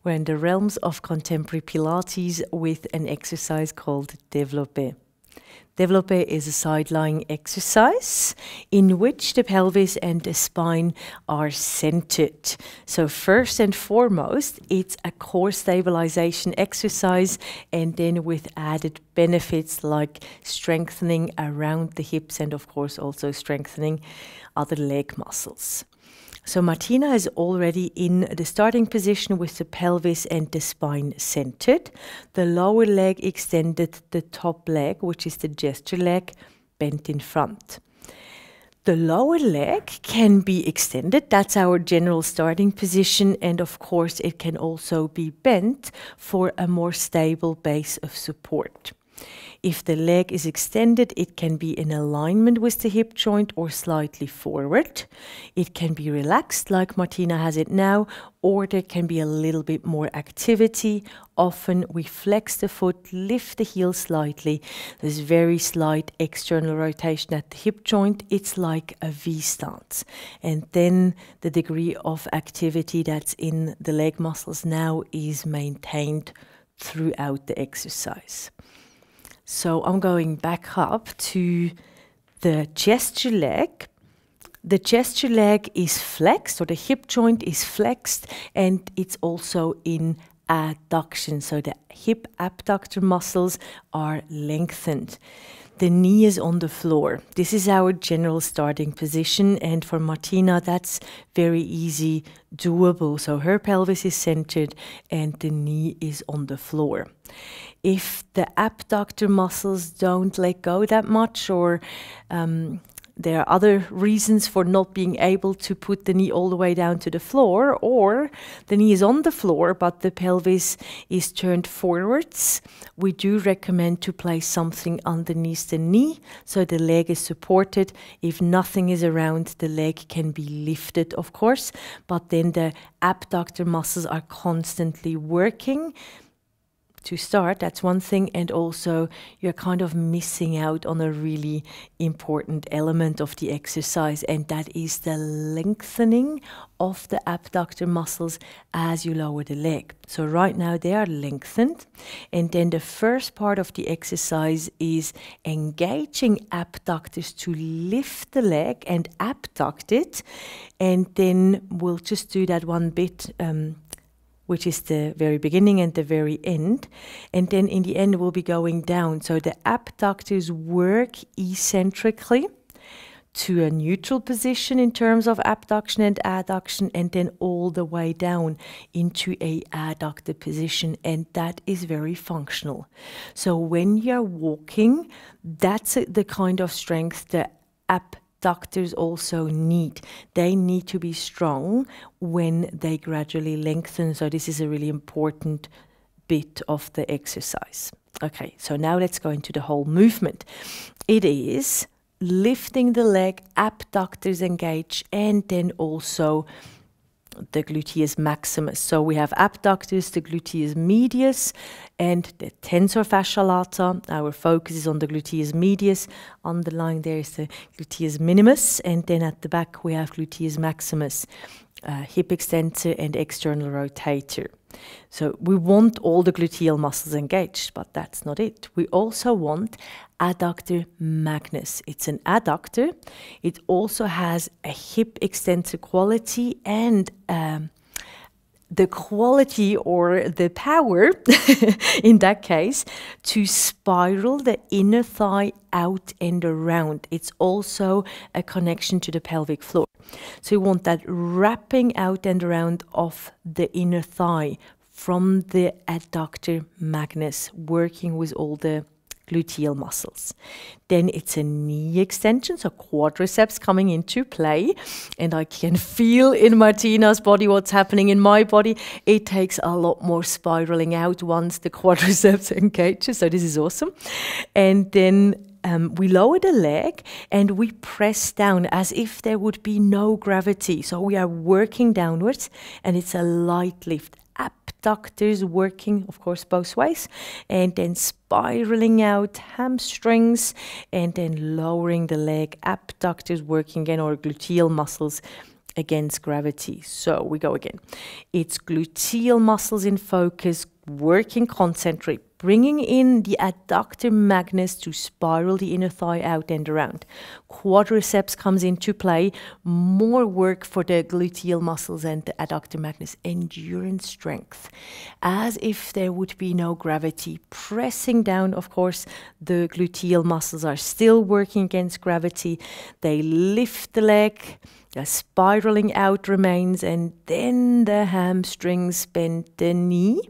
We're in the realms of contemporary Pilates with an exercise called Developé. Developé is a side-lying exercise in which the pelvis and the spine are centered. So first and foremost, it's a core stabilization exercise, and then with added benefits like strengthening around the hips and of course also strengthening other leg muscles. So Martina is already in the starting position with the pelvis and the spine centered, the lower leg extended, the top leg, which is the gesture leg, bent in front. The lower leg can be extended, that's our general starting position, and of course it can also be bent for a more stable base of support. If the leg is extended, it can be in alignment with the hip joint or slightly forward. It can be relaxed like Martina has it now, or there can be a little bit more activity. Often we flex the foot, lift the heel slightly. There's very slight external rotation at the hip joint. It's like a V stance. And then the degree of activity that's in the leg muscles now is maintained throughout the exercise. So I'm going back up to the gesture leg. The gesture leg is flexed, or the hip joint is flexed, and it's also in adduction. So the hip abductor muscles are lengthened. The knee is on the floor. This is our general starting position, and for Martina that's very easy doable. So her pelvis is centered and the knee is on the floor. If the abductor muscles don't let go that much, or there are other reasons for not being able to put the knee all the way down to the floor, or the knee is on the floor but the pelvis is turned forwards, we do recommend to place something underneath the knee so the leg is supported. If nothing is around, the leg can be lifted, of course, but then the abductor muscles are constantly working. To start, that's one thing, and also you're kind of missing out on a really important element of the exercise, and that is the lengthening of the abductor muscles as you lower the leg. So right now they are lengthened, and then the first part of the exercise is engaging abductors to lift the leg and abduct it, and then we'll just do that one bit, which is the very beginning and the very end. And then in the end, we'll be going down. So the abductors work eccentrically to a neutral position in terms of abduction and adduction, and then all the way down into a adductor position. And that is very functional. So when you're walking, that's the kind of strength the abductors also need. They need to be strong when they gradually lengthen. So this is a really important bit of the exercise. Okay, so now let's go into the whole movement. It is lifting the leg, abductors engage, and then also the gluteus maximus. So we have abductors, the gluteus medius, and the tensor fascia lata. Our focus is on the gluteus medius. Underlying there is the gluteus minimus, and then at the back we have gluteus maximus, hip extensor and external rotator. So we want all the gluteal muscles engaged, but that's not it. We also want adductor magnus. It's an adductor. It also has a hip extensor quality and the quality or the power, in that case, to spiral the inner thigh out and around. It's also a connection to the pelvic floor. So you want that wrapping out and around of the inner thigh from the adductor magnus, working with all the gluteal muscles. Then it's a knee extension, so quadriceps coming into play. And I can feel in Martina's body what's happening in my body. It takes a lot more spiraling out once the quadriceps engages, so this is awesome. And then we lower the leg and we press down as if there would be no gravity. So we are working downwards, and it's a light lift. Abductors working, of course, both ways, and then spiraling out hamstrings, and then lowering the leg, abductors working again, or gluteal muscles against gravity. So we go again. It's gluteal muscles in focus, working concentric, bringing in the adductor magnus to spiral the inner thigh out and around. Quadriceps comes into play, more work for the gluteal muscles and the adductor magnus. Endurance strength, as if there would be no gravity. Pressing down, of course, the gluteal muscles are still working against gravity. They lift the leg, the spiraling out remains, and then the hamstrings bend the knee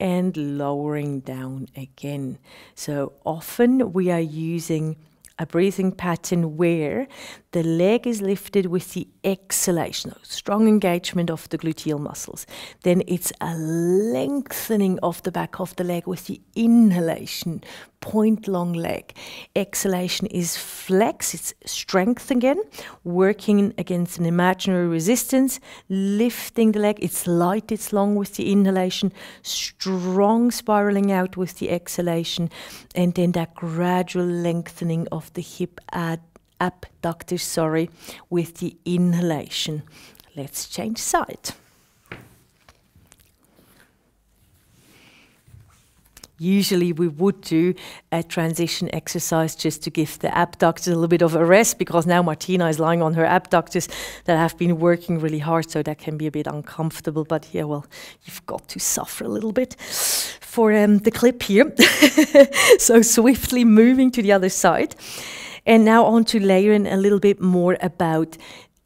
and lowering down again. So often we are using a breathing pattern where the leg is lifted with the exhalation, strong engagement of the gluteal muscles. Then it's a lengthening of the back of the leg with the inhalation, point long leg. Exhalation is flex, it's strength again, working against an imaginary resistance, lifting the leg, it's light, it's long with the inhalation, strong spiraling out with the exhalation, and then that gradual lengthening of the hip abductor, with the inhalation. Let's change side. Usually we would do a transition exercise just to give the abductors a little bit of a rest, because now Martina is lying on her abductors that have been working really hard, so that can be a bit uncomfortable. But yeah, well, you've got to suffer a little bit for the clip here. So swiftly moving to the other side. And now on to layering a little bit more about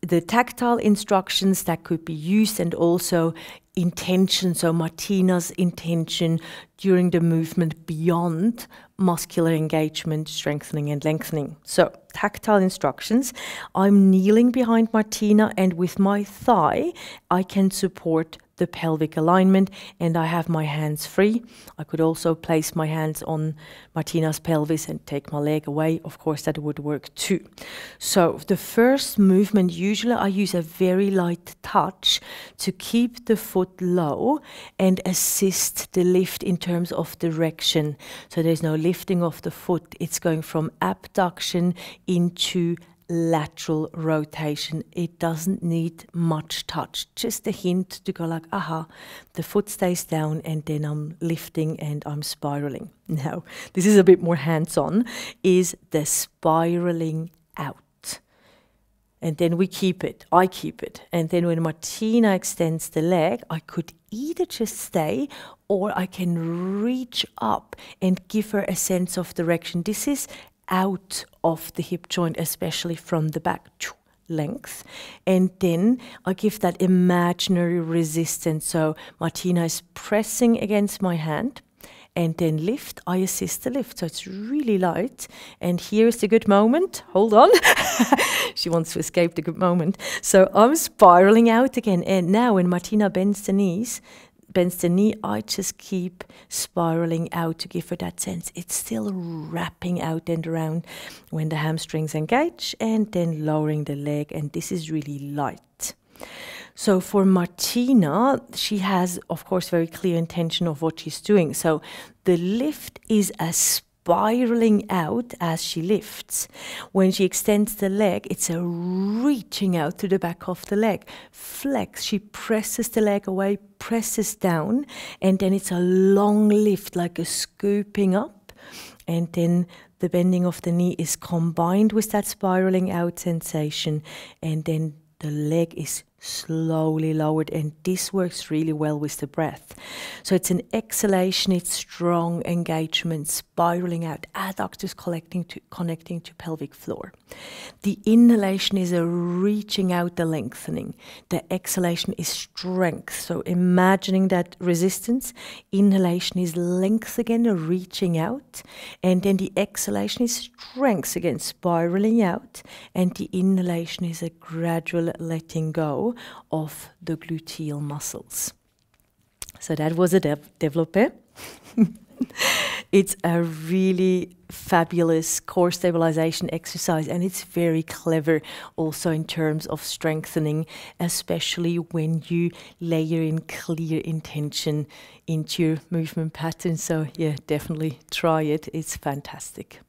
the tactile instructions that could be used, and also intention, so Martina's intention during the movement beyond muscular engagement, strengthening and lengthening. So tactile instructions, I'm kneeling behind Martina, and with my thigh I can support the pelvic alignment, and I have my hands free. I could also place my hands on Martina's pelvis and take my leg away. Of course, that would work too. So the first movement, usually I use a very light touch to keep the foot low and assist the lift in terms of direction. So there's no lifting of the foot. It's going from abduction into lateral rotation. It doesn't need much touch, just a hint to go like, aha, the foot stays down, and then I'm lifting and I'm spiraling. Now, this is a bit more hands-on, is the spiraling out. And then we keep it, I keep it. And then when Martina extends the leg, I could either just stay, or I can reach up and give her a sense of direction. This is out of the hip joint, especially from the back, length. And then I give that imaginary resistance. So Martina is pressing against my hand, and then lift, I assist the lift. So it's really light. And here's the good moment. Hold on. She wants to escape the good moment. So I'm spiraling out again. And now when Martina bends the knee, I just keep spiraling out to give her that sense. It's still wrapping out and around when the hamstrings engage, and then lowering the leg, and this is really light. So for Martina, she has, of course, very clear intention of what she's doing. So the lift is a spiraling out as she lifts. When she extends the leg, it's a reaching out to the back of the leg. Flex, she presses the leg away, presses down, and then it's a long lift, like a scooping up. And then the bending of the knee is combined with that spiraling out sensation, and then the leg is slowly lowered, and this works really well with the breath. So it's an exhalation, it's strong engagement, spiraling out, adductors connecting to pelvic floor. The inhalation is a reaching out, the lengthening. The exhalation is strength, so imagining that resistance. Inhalation is length again, a reaching out, and then the exhalation is strength again, spiraling out, and the inhalation is a gradual letting go of the gluteal muscles. So that was a Developé. It's a really fabulous core stabilization exercise, and it's very clever also in terms of strengthening, especially when you layer in clear intention into your movement pattern. So yeah, definitely try it. It's fantastic.